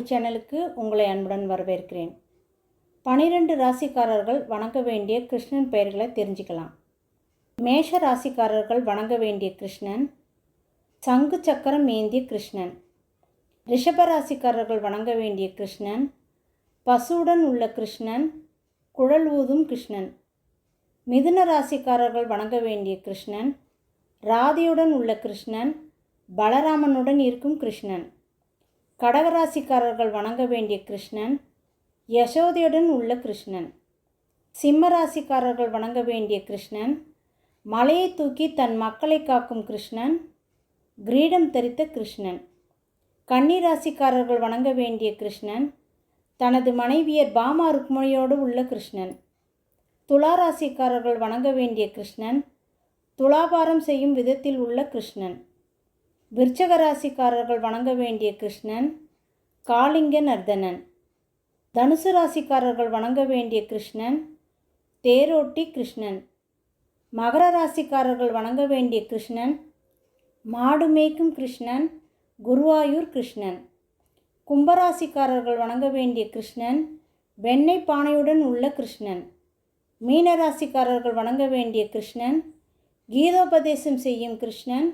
தமிழ் சேனலுக்கு உங்களை அன்புடன் வரவேற்கிறேன். 12 ராசிக்காரர்கள் வணங்க வேண்டிய கிருஷ்ணன் பெயர்களை தெரிஞ்சுக்கலாம். மேஷ ராசிக்காரர்கள் வணங்க வேண்டிய கிருஷ்ணன் சங்கு சக்கரம் ஏந்திய கிருஷ்ணன். ரிஷப ராசிக்காரர்கள் வணங்க வேண்டிய கிருஷ்ணன் பசுவுடன் உள்ள கிருஷ்ணன், குழல் ஊதும் கிருஷ்ணன். மிதுன ராசிக்காரர்கள் வணங்க வேண்டிய கிருஷ்ணன் ராதையுடன் உள்ள கிருஷ்ணன், பலராமனுடன் இருக்கும் கிருஷ்ணன். கடகராசிக்காரர்கள் வணங்க வேண்டிய கிருஷ்ணன் யசோதையுடன் உள்ள கிருஷ்ணன். சிம்ம ராசிக்காரர்கள் வணங்க வேண்டிய கிருஷ்ணன் மலையை தூக்கி தன் மக்களை காக்கும் கிருஷ்ணன், கிரீடம் தரித்த கிருஷ்ணன். கன்னி ராசிக்காரர்கள் வணங்க வேண்டிய கிருஷ்ணன் தனது மனைவியர் பாமா ருக்மணியோடு உள்ள கிருஷ்ணன். துலா ராசிக்காரர்கள் வணங்க வேண்டிய கிருஷ்ணன் துலாபாரம் செய்யும் விதத்தில் உள்ள கிருஷ்ணன். விருச்சக ராசிக்காரர்கள் வணங்க வேண்டிய கிருஷ்ணன் காளிங்க நர்தனன். தனுசு ராசிக்காரர்கள் வணங்க வேண்டிய கிருஷ்ணன் தேரோட்டி கிருஷ்ணன். மகர ராசிக்காரர்கள் வணங்க வேண்டிய கிருஷ்ணன் மாடு மேய்க்கும் கிருஷ்ணன், குருவாயூர் கிருஷ்ணன். கும்பராசிக்காரர்கள் வணங்க வேண்டிய கிருஷ்ணன் வெண்ணெய் பானையுடன் உள்ள கிருஷ்ணன். மீனராசிக்காரர்கள் வணங்க வேண்டிய கிருஷ்ணன் கீதோபதேசம் செய்யும் கிருஷ்ணன்,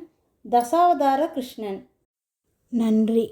தசாவதார கிருஷ்ணன். நன்றி.